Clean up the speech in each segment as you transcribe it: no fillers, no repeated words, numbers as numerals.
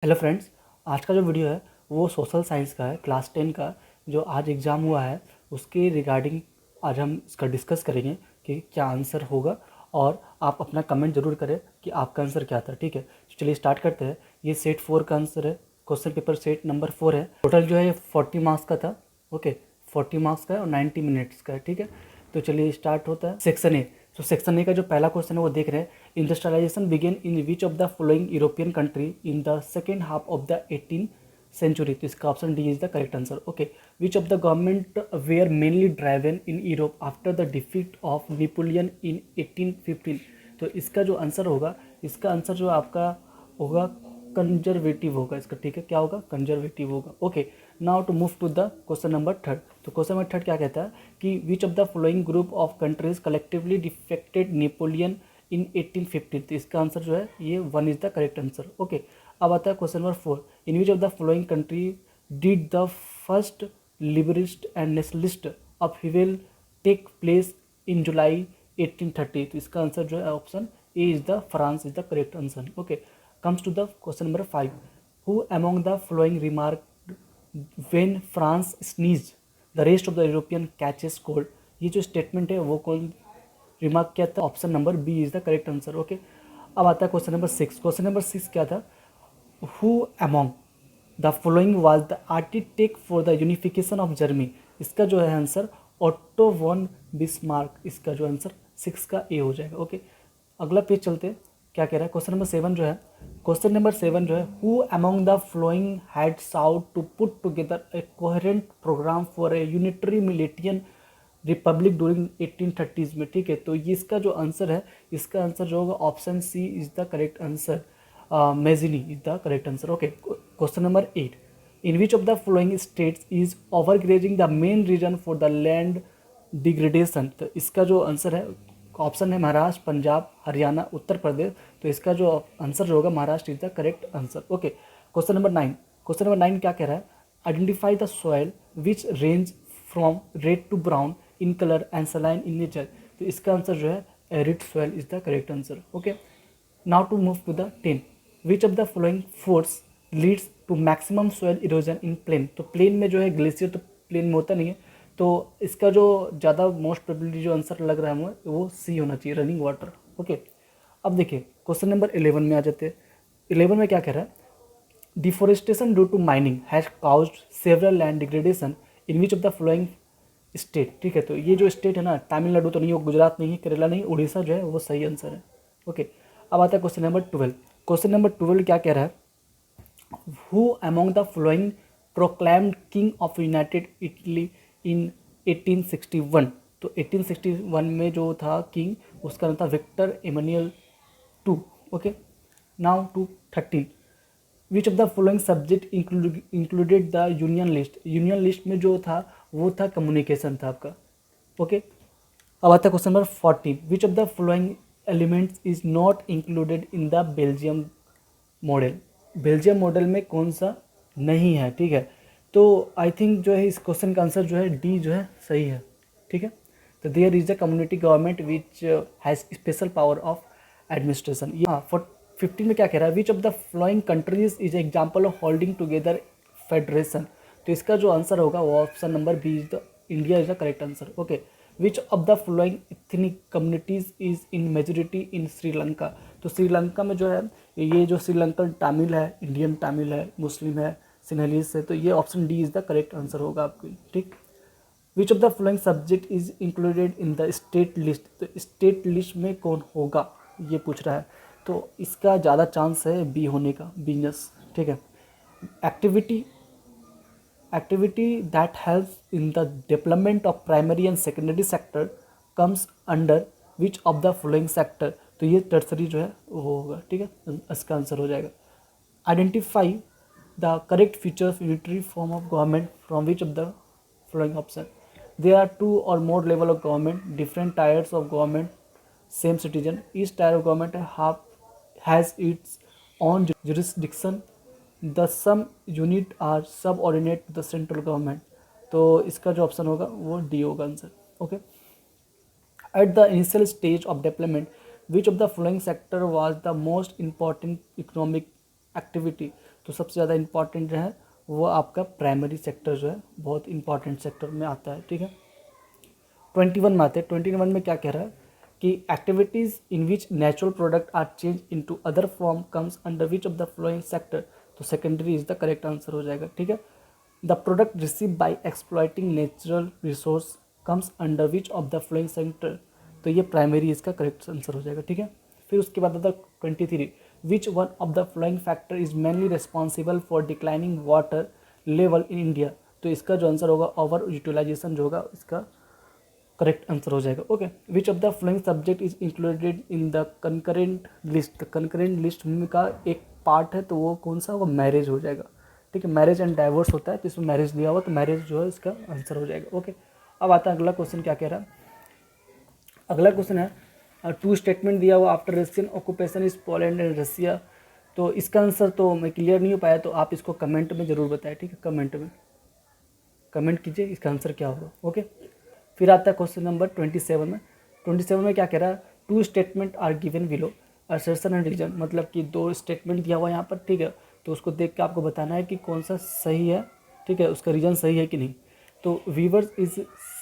Hello friends, आज का जो वीडियो है वो सोशल साइंस का है, क्लास 10 का। जो आज एग्ज़ाम हुआ है उसके रिगार्डिंग आज हम इसका डिस्कस करेंगे कि क्या आंसर होगा। और आप अपना कमेंट ज़रूर करें कि आपका आंसर क्या था। ठीक है, तो चलिए स्टार्ट करते हैं। ये सेट 4 का आंसर है, क्वेश्चन पेपर सेट नंबर 4 है। टोटल जो है ये 40 मार्क्स का था। ओके, 40 मार्क्स का है और 90 मिनट्स का है। ठीक है, तो चलिए स्टार्ट होता है। Section A. तो सेक्शन ए का जो पहला क्वेश्चन है वो देख रहे हैं, industrialisation begin in which of the following European country in the second half of the 18th century. तो इसका option D is the correct answer. Okay, which of the government were mainly driven in Europe after the defeat of Napoleon in 1815। तो इसका जो answer होगा, इसका answer जो आपका होगा कंजर्वेटिव होगा इसका। ठीक है, क्या होगा? कंजर्वेटिव होगा। Okay, now to move to the question number third. तो क्वेश्चन नंबर थर्ड क्या कहता है कि which of the following group of countries collectively defected Napoleon in 1815। तो इसका आंसर जो है ये 1 is the correct answer. Okay, अब आता है question number 4। In which of the following country did the first liberal and nationalist upheaval take place in July 1830। तो इसका आंसर जो है option A is the France is the correct answer. Okay, comes to the question number 5. Who among the following remarked when France sneezed the rest of the European catches cold? ये जो statement है वो कौन remark किया था? Option number B is the correct answer. Okay, अब आता है क्वेश्चन नंबर 6। क्वेश्चन नंबर 6 क्या था? Who among the following was the architect for the unification of Germany. इसका जो है आंसर ऑटो वन बिस्मार्क। इसका जो आंसर 6 का ए हो जाएगा। ओके, अगला पेज चलते हैं। क्या कह रहा है क्वेश्चन नंबर 7 जो है? क्वेश्चन नंबर 7 जो है, who among the following had sought to put together a coherent programme for a unitary Italian republic during 1830s में। ठीक है, तो ये इसका जो आंसर है, इसका आंसर जो होगा option C is the correct answer. Mazzini is the correct answer. Okay, question number 8। In which of the flowing states is overgrazing the main reason for the land degradation. तो इसका जो answer है option है महाराष्ट्र, पंजाब, हरियाणा, उत्तर प्रदेश। तो इसका जो answer जो होगा Maharashtra is the correct answer. Okay, question number 9। Question number 9 क्या कह रहा है? Identify the soil which range from red to brown in colour and saline in nature. तो इसका आंसर जो है arid soil is the correct answer. Okay, now to move to the 10। Which of the following force leads to maximum soil erosion in plain. तो plain में जो है glacier तो plain में होता नहीं है, तो इसका जो ज़्यादा मोस्ट प्रोबेबिलिटी जो आंसर लग रहा है हमें वो सी होना चाहिए, रनिंग वाटर। ओके, अब देखिए क्वेश्चन नंबर 11 में आ जाते हैं। 11 में क्या कह रहा है? Deforestation due to mining has caused several land degradation in which of the flowing state. ठीक है, तो ये जो स्टेट है ना, तमिलनाडु तो नहीं हो, गुजरात नहीं है, केरला नहीं, उड़ीसा जो है वो सही आंसर है। ओके, अब आता है क्वेश्चन नंबर 12। क्वेश्चन नंबर 12 क्या कह रहा है? Who among the flowing proclaimed king of United Italy इन 1861। तो 1861 में जो था किंग, उसका नाम था Victor Emmanuel two. Okay, now to 13। Which of the following subject included the union list. Union list में जो था वो था कम्युनिकेशन था आपका। ओके, अब आता है question number 14। Which of the following elements is not included in the Belgium model. Belgium model में कौन सा नहीं है? ठीक है, तो आई थिंक जो है इस क्वेश्चन का आंसर जो है डी जो है सही है। ठीक है, तो there is a community government which has special power of administration. हाँ, 15 में क्या कह रहा है? Which of the flowing countries is example of holding together federation. तो इसका जो आंसर होगा वो option number B is the India is the correct answer. Okay, which of the flowing ethnic communities is in majority in Sri Lanka. तो श्रीलंका में जो है ये जो श्रीलंकन तमिल है, इंडियन तमिल है, मुस्लिम है, सिन्हलीस है। तो ये option D is the correct answer होगा आपकी। ठीक, विच of the flowing subject is included in the state list. तो स्टेट लिस्ट में कौन होगा ये पूछ रहा है, तो इसका ज़्यादा चांस है बी होने का, बिजनेस। ठीक है, activity that helps in the development of primary and secondary sector comes under which of the following sector। तो ये टर्सरी जो है वो होगा। ठीक है, इसका आंसर हो जाएगा identify the correct features unitary form of government from which of the following option। There are 2 or more level of government, different tiers of government, same citizen, each tier of government has its own jurisdiction, the some unit are subordinate to the central government। तो इसका जो option होगा वो D होगा answer. Okay, at the initial stage of development which of the following sector was the most important economic activity. तो सबसे ज़्यादा important जो है वो आपका प्राइमरी सेक्टर जो है बहुत इंपॉर्टेंट सेक्टर में आता है, ठीक है। 21 में आते हैं। 21 में क्या कह रहा है कि activities in which natural product are change into other form comes under which of the following sector, तो secondary is the correct answer हो जाएगा, ठीक है। The product receive by exploiting natural resource comes under which of the following sector, तो ये primary इसका correct answer हो जाएगा, ठीक है। फिर उसके बाद आता है 23, which one of the flowing factor is mainly responsible for declining water level in India, तो इसका जो आंसर होगा ओवर यूटिलाइजेशन जो होगा इसका करेक्ट आंसर हो जाएगा, okay. Which of the flowing subject is included in the concurrent list, concurrent list का एक पार्ट है तो वो कौन सा होगा, मैरिज हो जाएगा, ठीक है। मैरिज एंड डाइवोर्स होता है तो इसमें मैरिज दिया हुआ तो मैरिज जो है इसका आंसर हो जाएगा, ओके। अब आता है अगला क्वेश्चन, क्या कह रहा है अगला क्वेश्चन है टू स्टेटमेंट दिया हुआ after Russian occupation is Poland and Russia, तो इसका आंसर तो मैं क्लियर नहीं हो पाया तो आप इसको कमेंट में ज़रूर बताएं, ठीक है। कमेंट में कमेंट कीजिए इसका आंसर क्या होगा, ओके। फिर आता है क्वेश्चन नंबर 27 में। 27 में क्या कह रहा है, two statement are given below assertion and reason, मतलब कि दो स्टेटमेंट दिया हुआ है यहाँ पर, ठीक है। तो उसको देख के आपको बताना है कि कौन सा सही है, ठीक है, उसका रीजन सही है कि नहीं। तो weavers is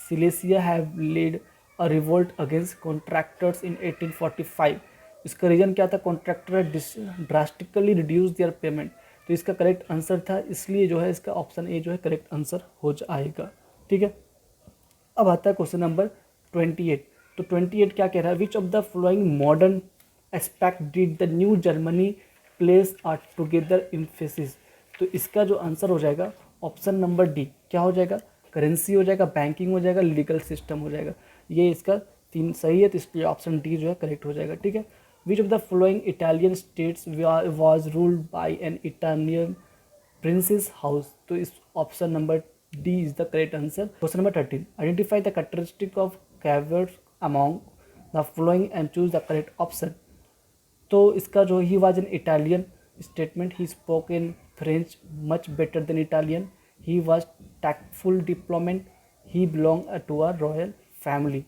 Silesia have led a revolt against contractors in 1845, इसका रीजन क्या था, contractor drastically reduce their payment, तो इसका करेक्ट आंसर था, इसलिए जो है इसका ऑप्शन ए जो है करेक्ट आंसर हो जाएगा, ठीक है। अब आता है क्वेश्चन नंबर 28, तो 28 क्या कह रहा है, which of the following modern aspect did the new Germany place are together emphasis, तो इसका जो आंसर हो जाएगा ऑप्शन नंबर डी, क्या हो जाएगा, करेंसी हो जाएगा, बैंकिंग हो जाएगा, लीगल सिस्टम हो जाएगा, ये इसका तीन सही है तो इसलिए ऑप्शन डी जो है करेक्ट हो जाएगा, ठीक है। Which of the following Italian states was ruled by an Italian princes house, तो इस option number D is the correct answer. Question number 13, identify the characteristic of Cavour among the following and choose the correct option, तो इसका जो he was an Italian statement, he spoke in French much better than Italian, he was tactful diplomat, he belong to a royal family,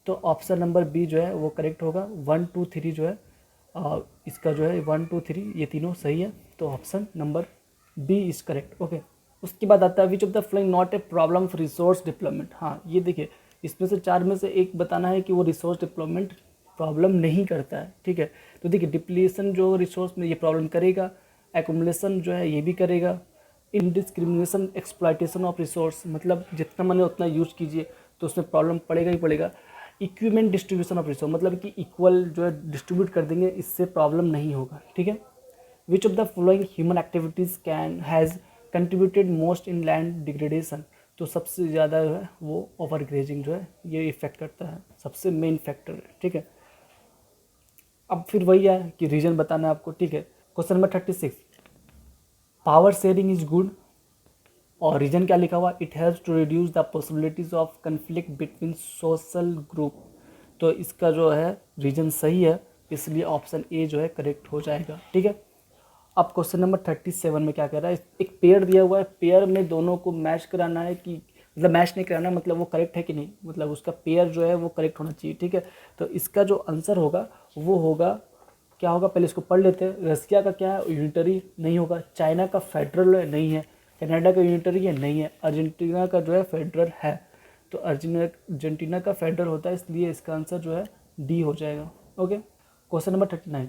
तो option number B जो है वो correct होगा। 1 2 3 जो है इसका जो है 1 2 3 ये तीनों सही है, तो option number B is correct, okay. उसके बाद आता है which of the following not a problem for resource deployment, हाँ ये देखिए इसमें से चार में से एक बताना है कि वो रिसोर्स डिप्लॉयमेंट प्रॉब्लम नहीं करता है, ठीक है। तो देखिए डिप्लीशन जो रिसोर्स में ये प्रॉब्लम करेगा, एक्युमुलेशन जो है ये भी करेगा, इनडिस्क्रिमिनेशन एक्सप्लॉयटेशन ऑफ रिसोर्स, मतलब जितना मैंने उतना यूज कीजिए तो उसमें प्रॉब्लम पड़ेगा ही पड़ेगा। इक्विपमेंट डिस्ट्रीब्यूशन ऑफ रिसोर्स, मतलब कि इक्वल जो है डिस्ट्रीब्यूट कर देंगे, इससे प्रॉब्लम नहीं होगा, ठीक है। Which of the following human activities can has contributed most in land degradation, तो सबसे ज़्यादा जो है वो ओवर ग्रेजिंग जो है ये इफेक्ट करता है, सबसे मेन फैक्टर है, ठीक है। अब फिर वही है कि रीजन बताना है आपको, ठीक है। Question number 36, power sharing is good, और रीजन क्या लिखा हुआ, it helps to reduce the possibilities of conflict between social group, तो इसका जो है रीजन सही है, इसलिए ऑप्शन ए जो है करेक्ट हो जाएगा, ठीक है। अब क्वेश्चन नंबर 37 में क्या कह रहा है, एक पेयर दिया हुआ है, पेयर में दोनों को मैच कराना है कि मतलब मैच नहीं कराना, मतलब वो करेक्ट है कि नहीं, मतलब उसका पेयर जो है वो करेक्ट होना चाहिए, ठीक है। तो इसका जो आंसर होगा वो होगा, क्या होगा पहले इसको पढ़ लेते हैं। रसिया का क्या है, यूनिटरी नहीं होगा, चाइना का फेडरल नहीं है, कनाडा का यूनिटरी है नहीं है, अर्जेंटीना का जो है फेडरल है, तो अर्जेंटीना का फेडरल होता है, इसलिए इसका आंसर जो है डी हो जाएगा, okay. Question number 39,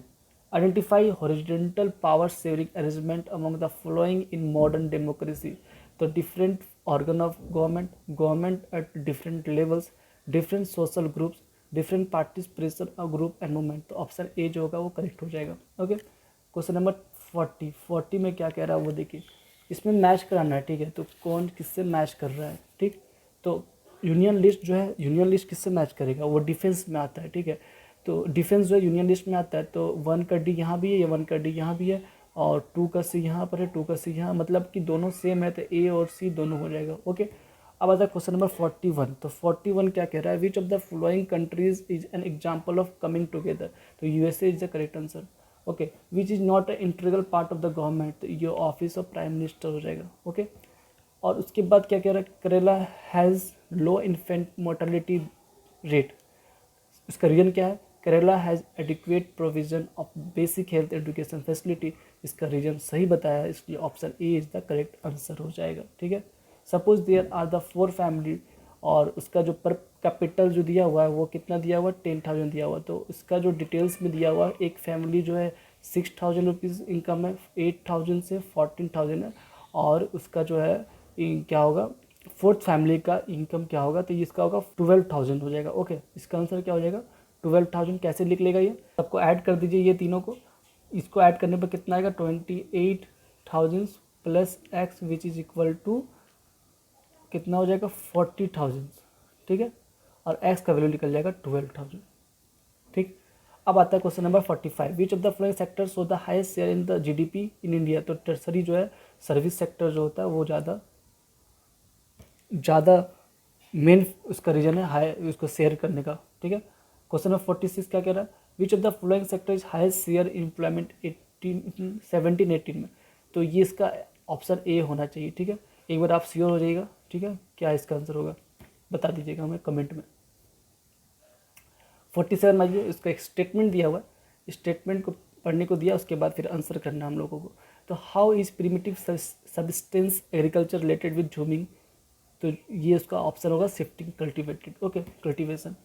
identify horizontal power sharing arrangement among the following in modern democracy, तो different organ of government at different levels, different social groups, different parties pressure और ग्रुप एंड मूवमेंट, तो option A जो होगा वो correct हो जाएगा, okay. Question number 40 में क्या कह रहा है वो देखिए, इसमें मैच कराना है, ठीक है। तो कौन किससे मैच कर रहा है, ठीक, तो यूनियन लिस्ट जो है, यूनियन लिस्ट किससे मैच करेगा, वो डिफेंस में आता है, ठीक है। तो डिफेंस जो है यूनियन लिस्ट में आता है, तो 1 का डी यहाँ भी है, या 1 का डी यहाँ भी है, और 2 का सी यहाँ पर है, 2 का सी यहाँ, मतलब कि दोनों सेम है, तो ए और सी दोनों हो जाएगा, ओके। अब आता है क्वेश्चन नंबर 41, तो 41 क्या कह रहा है, which of the following countries is an example of coming together, तो USA is the correct answer, okay. Which is not a integral part of the government, तो ये ऑफिस ऑफ प्राइम मिनिस्टर हो जाएगा, ओके। और उसके बाद क्या कह रहा है, करेला has low infant mortality rate, इसका रीजन क्या है, Kerala has adequate provision of basic health education facility, इसका रीजन सही बताया है, इसलिए option A is the correct answer हो जाएगा। ठीक है, suppose there are the 4 family और उसका जो पर कैपिटल जो दिया हुआ है वो कितना दिया हुआ है, 10,000 दिया हुआ है। तो इसका जो डिटेल्स में दिया हुआ है, एक फैमिली जो है 6,000 रुपीज़ इनकम है, 8,000 से 14,000 है, और उसका जो है क्या होगा, फोर्थ फैमिली का इनकम क्या होगा, तो इसका होगा 12,000 हो जाएगा। ओके, इसका आंसर क्या हो जाएगा 12,000। कैसे लिख लेगा ये, सबको ऐड कर दीजिए ये तीनों को, इसको ऐड करने पर कितना आएगा 28,000 plus X which is equal to कितना हो जाएगा 40,000। ठीक है, और एक्स का वैल्यू निकल जाएगा 12,000। ठीक, अब आता है question number 45, which of the following sector so the highest share in the GDP in India. तो टर्सरी जो है सर्विस सेक्टर जो होता है वो ज़्यादा मेन उसका रीजन है हाई उसको शेयर करने का। ठीक है, क्वेश्चन नंबर 46 क्या कह रहा है, which of the following sector is highest share in employment 17-18 में। तो ये इसका ऑप्शन ए होना चाहिए। ठीक है, एक बार आप श्योर हो जाइएगा। ठीक है, क्या इसका आंसर होगा बता दीजिएगा हमें कमेंट में। 47 में इसका एक स्टेटमेंट दिया हुआ है, स्टेटमेंट को पढ़ने को दिया, उसके बाद फिर आंसर करना हम लोगों को। तो how is primitive subsistence agriculture related with झूमिंग। तो ये उसका ऑप्शन होगा शिफ्टिंग कल्टिवेटेड। Okay, cultivation.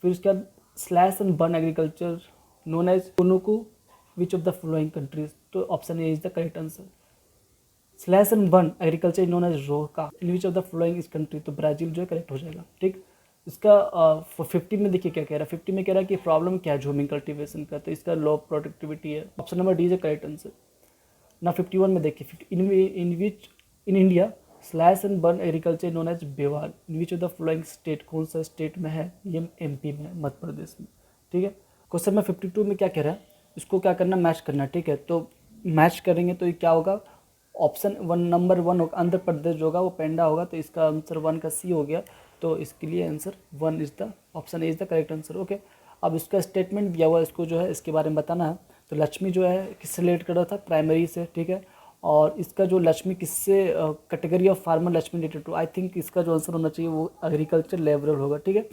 फिर उसके बाद slash and burn agriculture known as conuco which of the following countries. तो option A is the correct answer. Slash and burn agriculture is known as roca in which of the following is country. तो Brazil जो है correct हो जाएगा। ठीक, इसका 50 में देखिए क्या कह रहा है, 50 में कह रहा है कि प्रॉब्लम क्या है झूमिंग कल्टिवेशन का, तो इसका लो प्रोडक्टिविटी है। Option number D is the correct answer. ना 51 में देखिए in India slash and burn agriculture known as bewar in which of the flowing state. कौन सा स्टेट में है, ये एमपी में है, मध्य प्रदेश में। ठीक है, क्वेश्चन नंबर 52 में क्या कह रहा है, इसको क्या करना मैच करना। ठीक है, तो मैच करेंगे तो ये क्या होगा, ऑप्शन नंबर 1 होगा, आंध्र प्रदेश जो होगा वो पेंडा होगा, तो इसका आंसर 1 का सी हो गया। तो इसके लिए answer 1 is the option A is the correct answer. Okay, अब इसका स्टेटमेंट दिया हुआ है, इसको जो है इसके बारे में बताना है। तो लक्ष्मी जो है किससे रिलेट कर रहा था, प्राइमरी से। ठीक है, और इसका जो लक्ष्मी किससे category of farmer Laxmi related to, I think इसका जो आंसर होना चाहिए वो एग्रीकल्चर लेबरर होगा। ठीक है,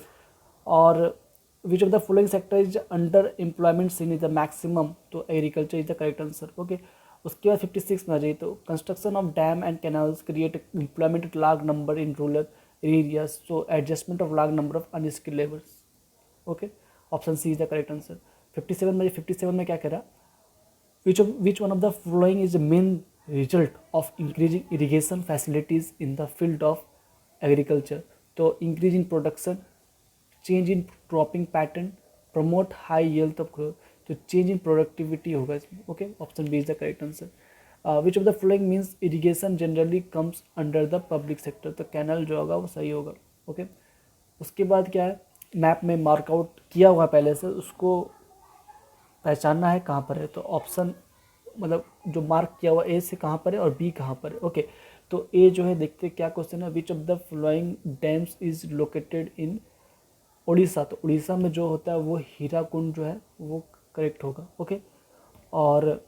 और which of the following sector is under employment scene is the maximum. तो agriculture is the correct answer. Okay, उसके बाद 56 में आ जाइए, तो construction of dam and canals create employment at large number in rural areas, so adjustment of large number of unskilled labours. Okay, option C is the correct answer. 57 में क्या कह रहा, which one of the following is the main result of increasing irrigation facilities in the field of agriculture। तो increase in production, change in cropping pattern, promote high yield of growth। तो change in productivity होगा इसमें। Okay, option B is the correct answer. Which of the following means irrigation generally comes under the public sector. तो canal जो होगा वो सही होगा। Okay, उसके बाद क्या है, मैप में मार्कआउट किया हुआ पहले से, उसको पहचानना है कहाँ पर है। तो ऑप्शन मतलब जो मार्क किया हुआ ए से कहाँ पर है और बी कहाँ पर है। ओके, तो ए जो है देखते क्या क्वेश्चन है, which of the following dams is located in Orissa. तो उड़ीसा में जो होता है वो हीराकुंड जो है वो करेक्ट होगा। ओके, और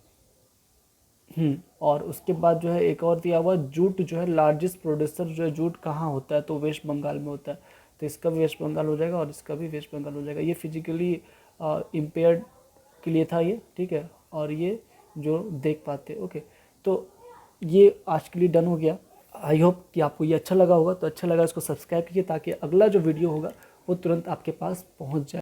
उसके बाद जो है एक और दिया हुआ जूट जो है लार्जेस्ट प्रोड्यूसर जो है जूट कहाँ होता है, तो वेस्ट बंगाल में होता है। तो इसका भी वेस्ट बंगाल हो जाएगा और इसका भी वेस्ट बंगाल हो जाएगा। ये फिजिकली इम्पेयर्ड के लिए था ये। ठीक है, और ये जो देख पाते। ओके, तो ये आज के लिए डन हो गया। आई होप कि आपको ये अच्छा लगा होगा। तो अच्छा लगा इसको सब्सक्राइब कीजिए ताकि अगला जो वीडियो होगा वो तुरंत आपके पास पहुंच जाए।